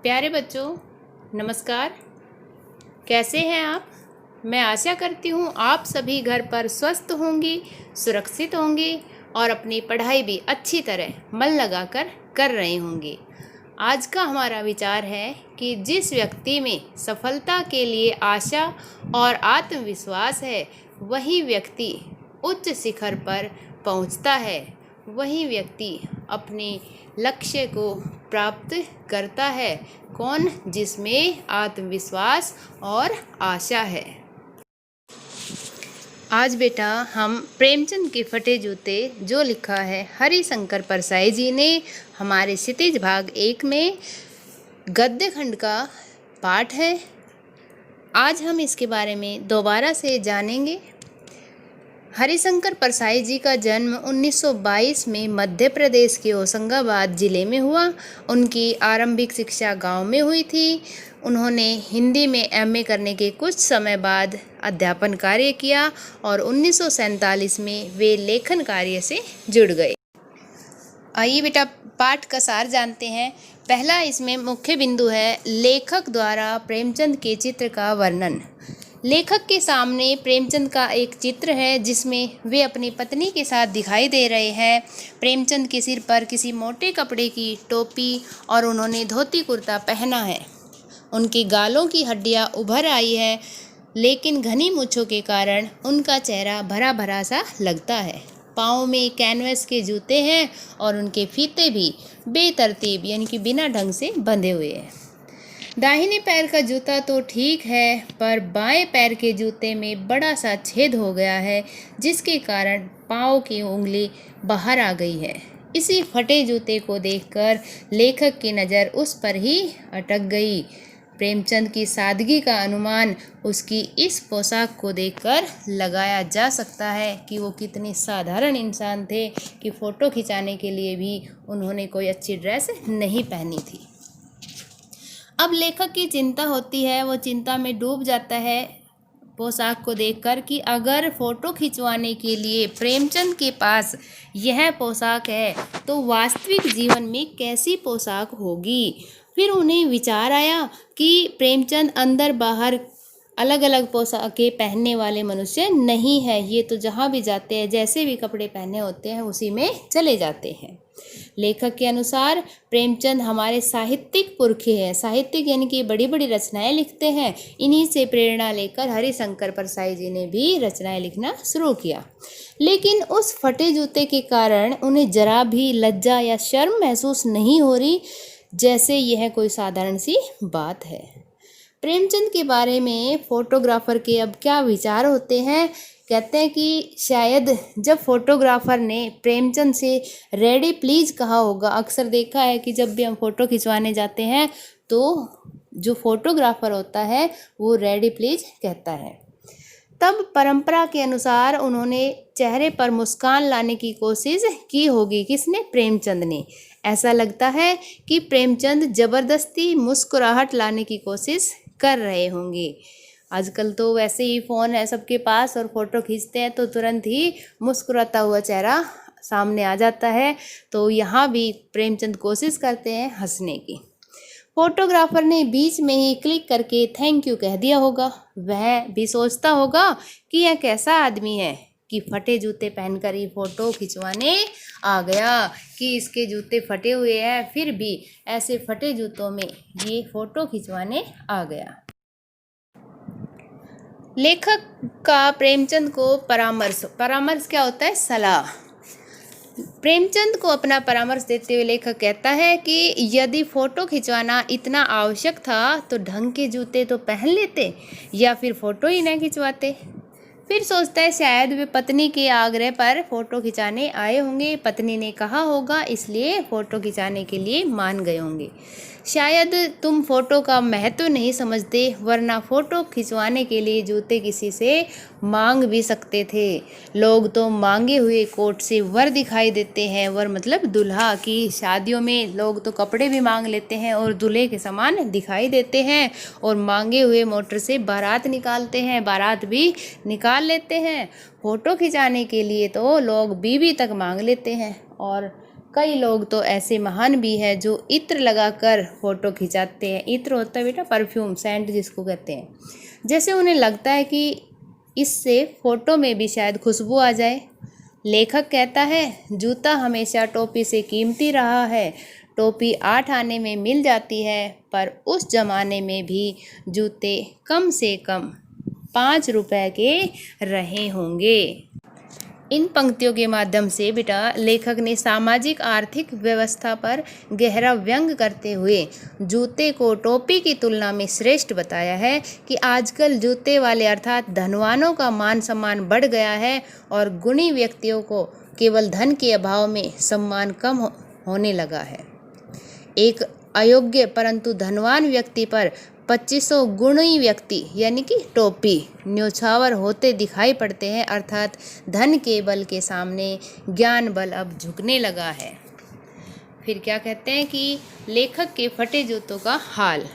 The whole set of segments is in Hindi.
प्यारे बच्चों, नमस्कार। कैसे हैं आप? मैं आशा करती हूँ आप सभी घर पर स्वस्थ होंगी, सुरक्षित होंगी और अपनी पढ़ाई भी अच्छी तरह मन लगाकर कर रहे होंगे। आज का हमारा विचार है कि जिस व्यक्ति में सफलता के लिए आशा और आत्मविश्वास है, वही व्यक्ति उच्च शिखर पर पहुँचता है, वही व्यक्ति अपने लक्ष्य को प्राप्त करता है। कौन? जिसमें आत्मविश्वास और आशा है। आज बेटा हम प्रेमचंद के फटे जूते जो लिखा है हरिशंकर परसाई जी ने, हमारे क्षितिज भाग 1 में गद्य खंड का पाठ है। आज हम इसके बारे में दोबारा से जानेंगे। हरिशंकर परसाई जी का जन्म 1922 में मध्य प्रदेश के होशंगाबाद जिले में हुआ। उनकी आरंभिक शिक्षा गांव में हुई थी। उन्होंने हिंदी में एमए करने के कुछ समय बाद अध्यापन कार्य किया और 1947 में वे लेखन कार्य से जुड़ गए। आइए बेटा पाठ का सार जानते हैं। पहला इसमें मुख्य बिंदु है लेखक द्वारा प्रेमचंद के चित्र का वर्णन। लेखक के सामने प्रेमचंद का एक चित्र है जिसमें वे अपनी पत्नी के साथ दिखाई दे रहे हैं। प्रेमचंद के सिर पर किसी मोटे कपड़े की टोपी और उन्होंने धोती कुर्ता पहना है। उनकी गालों की हड्डियां उभर आई है, लेकिन घनी मूंछों के कारण उनका चेहरा भरा भरा सा लगता है। पाँव में कैनवस के जूते हैं और उनके फीते भी बेतरतीब यानी कि बिना ढंग से बंधे हुए हैं। दाहिने पैर का जूता तो ठीक है, पर बाएं पैर के जूते में बड़ा सा छेद हो गया है, जिसके कारण पाँव की उंगली बाहर आ गई है। इसी फटे जूते को देखकर लेखक की नज़र उस पर ही अटक गई। प्रेमचंद की सादगी का अनुमान उसकी इस पोशाक को देखकर लगाया जा सकता है कि वो कितने साधारण इंसान थे कि फ़ोटो खिंचाने के लिए भी उन्होंने कोई अच्छी ड्रेस नहीं पहनी थी। अब लेखक की चिंता होती है, वो चिंता में डूब जाता है पोशाक को देखकर कि अगर फ़ोटो खिंचवाने के लिए प्रेमचंद के पास यह पोशाक है तो वास्तविक जीवन में कैसी पोशाक होगी। फिर उन्हें विचार आया कि प्रेमचंद अंदर बाहर अलग अलग पोशाकें पहनने वाले मनुष्य नहीं है। ये तो जहाँ भी जाते हैं जैसे भी कपड़े पहने होते हैं उसी में चले जाते हैं। लेखक के अनुसार प्रेमचंद हमारे साहित्यिक पुरखे हैं। साहित्यिक यानी कि बड़ी बड़ी रचनाएं लिखते हैं। इन्हीं से प्रेरणा लेकर हरिशंकर परसाई जी ने भी रचनाएं लिखना शुरू किया। लेकिन उस फटे जूते के कारण उन्हें जरा भी लज्जा या शर्म महसूस नहीं हो रही, जैसे यह कोई साधारण सी बात है। प्रेमचंद के बारे में फोटोग्राफर के अब क्या विचार होते हैं। कहते हैं कि शायद जब फोटोग्राफर ने प्रेमचंद से रेडी प्लीज़ कहा होगा। अक्सर देखा है कि जब भी हम फ़ोटो खिंचवाने जाते हैं तो जो फोटोग्राफर होता है वो रेडी प्लीज़ कहता है। तब परंपरा के अनुसार उन्होंने चेहरे पर मुस्कान लाने की कोशिश की होगी। किसने? प्रेमचंद ने। ऐसा लगता है कि प्रेमचंद ज़बरदस्ती मुस्कुराहट लाने की कोशिश कर रहे होंगे। आजकल तो वैसे ही फ़ोन है सबके पास और फ़ोटो खींचते हैं तो तुरंत ही मुस्कुराता हुआ चेहरा सामने आ जाता है। तो यहाँ भी प्रेमचंद कोशिश करते हैं हंसने की। फोटोग्राफर ने बीच में ही क्लिक करके थैंक यू कह दिया होगा। वह भी सोचता होगा कि यह कैसा आदमी है कि फटे जूते पहनकर ही फ़ोटो खिंचवाने आ गया, कि इसके जूते फटे हुए हैं फिर भी ऐसे फटे जूतों में ये फ़ोटो खिंचवाने आ गया। लेखक का प्रेमचंद को परामर्श क्या होता है? सलाह। प्रेमचंद को अपना परामर्श देते हुए लेखक कहता है कि यदि फ़ोटो खिंचवाना इतना आवश्यक था तो ढंग के जूते तो पहन लेते या फिर फ़ोटो ही न खिंचवाते। फिर सोचता है शायद वे पत्नी के आग्रह पर फ़ोटो खिंचाने आए होंगे। पत्नी ने कहा होगा इसलिए फ़ोटो खिंचाने के लिए मान गए होंगे। शायद तुम फ़ोटो का महत्व नहीं समझते, वरना फ़ोटो खिंचवाने के लिए जूते किसी से मांग भी सकते थे। लोग तो मांगे हुए कोट से वर दिखाई देते हैं। वर मतलब दूल्हा। की शादियों में लोग तो कपड़े भी मांग लेते हैं और दूल्हे के समान दिखाई देते हैं, और मांगे हुए मोटर से बारात निकालते हैं, बारात भी निकाल लेते हैं। फ़ोटो खिंचाने के लिए तो लोग बीवी तक मांग लेते हैं और कई लोग तो ऐसे महान भी हैं जो इत्र लगाकर फ़ोटो खिंचाते हैं। इत्र होता है बेटा परफ्यूम, सेंट जिसको कहते हैं। जैसे उन्हें लगता है कि इससे फ़ोटो में भी शायद खुशबू आ जाए। लेखक कहता है, जूता हमेशा टोपी से कीमती रहा है। टोपी 8 आने में मिल जाती है, पर उस ज़माने में भी जूते कम से कम 5 रुपए के रहे होंगे। इन पंक्तियों के माध्यम से बेटा लेखक ने सामाजिक आर्थिक व्यवस्था पर गहरा व्यंग करते हुए जूते को टोपी की तुलना में श्रेष्ठ बताया है कि आजकल जूते वाले अर्थात धनवानों का मान सम्मान बढ़ गया है और गुणी व्यक्तियों को केवल धन के अभाव में सम्मान कम होने लगा है। एक अयोग्य परंतु धनवान व्यक्ति पर 2500 गुणी व्यक्ति यानी कि टोपी न्योछावर होते दिखाई पड़ते हैं, अर्थात धन के बल के सामने ज्ञान बल अब झुकने लगा है। फिर क्या कहते हैं कि लेखक के फटे जूतों का हाल।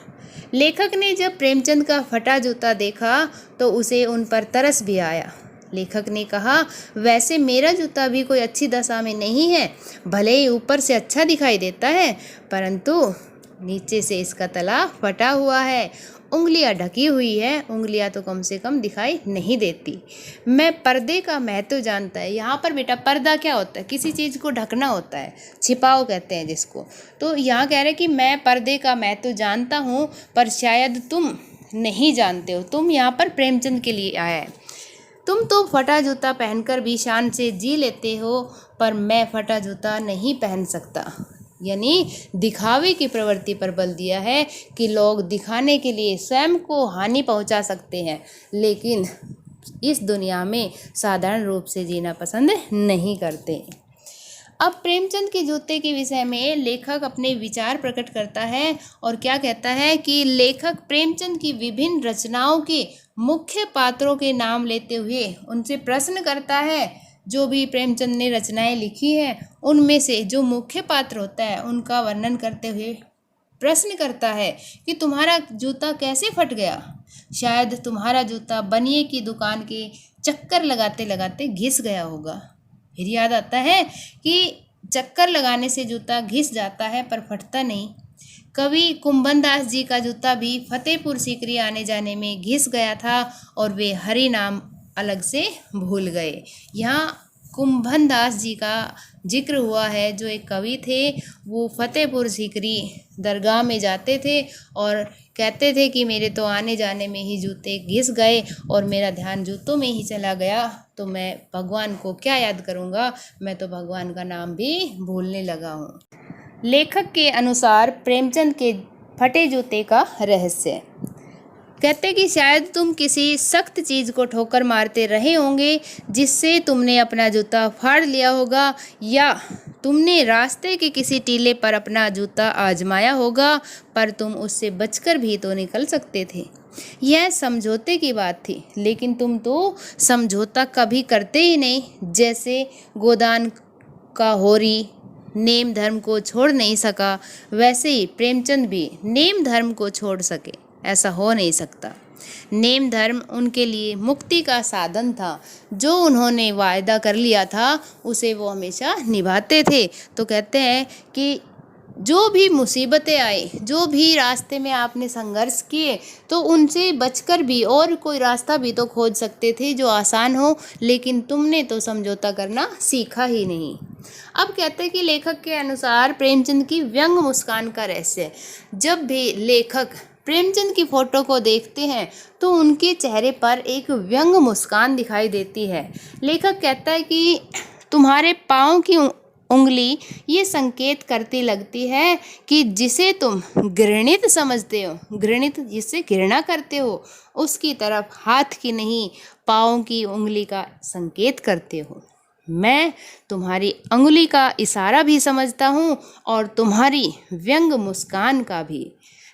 लेखक ने जब प्रेमचंद का फटा जूता देखा तो उसे उन पर तरस भी आया। लेखक ने कहा, वैसे मेरा जूता भी कोई अच्छी दशा में नहीं है, भले ही ऊपर से अच्छा दिखाई देता है परंतु नीचे से इसका तला फटा हुआ है, उंगलियां ढकी हुई है, उंगलियां तो कम से कम दिखाई नहीं देती। मैं पर्दे का महत्व जानता है। यहाँ पर बेटा पर्दा क्या होता है? किसी चीज़ को ढकना होता है, छिपाव कहते हैं जिसको। तो यहाँ कह रहे हैं कि मैं पर्दे का महत्व जानता हूँ पर शायद तुम नहीं जानते हो। तुम यहाँ पर प्रेमचंद के लिए आया है। तुम तो फटा जूता पहनकर भी शान से जी लेते हो, पर मैं फटा जूता नहीं पहन सकता। यानी दिखावे की प्रवृत्ति पर बल दिया है कि लोग दिखाने के लिए स्वयं को हानि पहुंचा सकते हैं, लेकिन इस दुनिया में साधारण रूप से जीना पसंद नहीं करते। अब प्रेमचंद के जूते के विषय में लेखक अपने विचार प्रकट करता है और क्या कहता है कि लेखक प्रेमचंद की विभिन्न रचनाओं के मुख्य पात्रों के नाम लेते हुए उनसे प्रश्न करता है। जो भी प्रेमचंद ने रचनाएं लिखी हैं उनमें से जो मुख्य पात्र होता है उनका वर्णन करते हुए प्रश्न करता है कि तुम्हारा जूता कैसे फट गया। शायद तुम्हारा जूता बनिए की दुकान के चक्कर लगाते लगाते घिस गया होगा। फिर याद आता है कि चक्कर लगाने से जूता घिस जाता है पर फटता नहीं। कवि कुंभनदास जी का जूता भी फतेहपुर सीकरी आने जाने में घिस गया था और वे हरि नाम अलग से भूल गए। यहाँ कुंभनदास जी का जिक्र हुआ है, जो एक कवि थे। वो फतेहपुर सीकरी दरगाह में जाते थे और कहते थे कि मेरे तो आने जाने में ही जूते घिस गए और मेरा ध्यान जूतों में ही चला गया, तो मैं भगवान को क्या याद करूँगा, मैं तो भगवान का नाम भी भूलने लगा हूँ। लेखक के अनुसार प्रेमचंद के फटे जूते का रहस्य कहते कि शायद तुम किसी सख्त चीज़ को ठोकर मारते रहे होंगे जिससे तुमने अपना जूता फाड़ लिया होगा, या तुमने रास्ते के किसी टीले पर अपना जूता आजमाया होगा, पर तुम उससे बचकर भी तो निकल सकते थे। यह समझौते की बात थी, लेकिन तुम तो समझौता कभी करते ही नहीं। जैसे गोदान का होरी नेम धर्म को छोड़ नहीं सका, वैसे ही प्रेमचंद भी नेम धर्म को छोड़ सके, ऐसा हो नहीं सकता। नेम धर्म उनके लिए मुक्ति का साधन था। जो उन्होंने वायदा कर लिया था उसे वो हमेशा निभाते थे। तो कहते हैं कि जो भी मुसीबतें आई, जो भी रास्ते में आपने संघर्ष किए, तो उनसे बचकर भी और कोई रास्ता भी तो खोज सकते थे जो आसान हो, लेकिन तुमने तो समझौता करना सीखा ही नहीं। अब कहते हैं कि लेखक के अनुसार प्रेमचंद की व्यंग मुस्कान का रहस्य। जब भी लेखक प्रेमचंद की फोटो को देखते हैं तो उनके चेहरे पर एक व्यंग मुस्कान दिखाई देती है। लेखक कहता है कि तुम्हारे पाँव की उंगली ये संकेत करती लगती है कि जिसे तुम घृणित समझते हो, घृणित जिससे घृणा करते हो, उसकी तरफ हाथ की नहीं पाँव की उंगली का संकेत करते हो। मैं तुम्हारी अंगुली का इशारा भी समझता हूँ और तुम्हारी व्यंग मुस्कान का भी।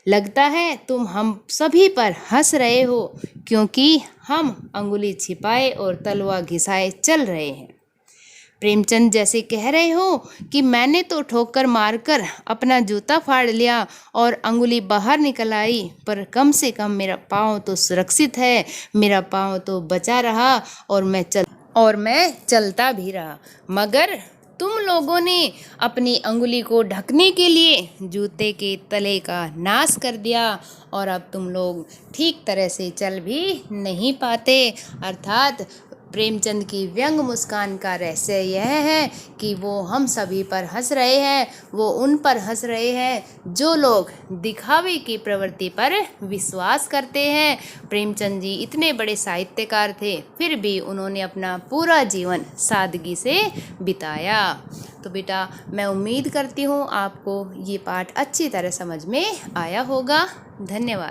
लगता है तुम हम सभी पर हंस रहे हो क्योंकि हम अंगुली छिपाए और तलवा घिसाए चल रहे हैं। प्रेमचंद जैसे कह रहे हो कि मैंने तो ठोकर मारकर अपना जूता फाड़ लिया और अंगुली बाहर निकल आई, पर कम से कम मेरा पाँव तो सुरक्षित है, मेरा पाँव तो बचा रहा और मैं चलता भी रहा। मगर तुम लोगों ने अपनी अंगुली को ढकने के लिए जूते के तले का नाश कर दिया और अब तुम लोग ठीक तरह से चल भी नहीं पाते। अर्थात प्रेमचंद की व्यंग मुस्कान का रहस्य यह है कि वो हम सभी पर हंस रहे हैं, वो उन पर हंस रहे हैं जो लोग दिखावे की प्रवृत्ति पर विश्वास करते हैं। प्रेमचंद जी इतने बड़े साहित्यकार थे, फिर भी उन्होंने अपना पूरा जीवन सादगी से बिताया। तो बेटा, मैं उम्मीद करती हूँ आपको ये पाठ अच्छी तरह समझ में आया होगा। धन्यवाद।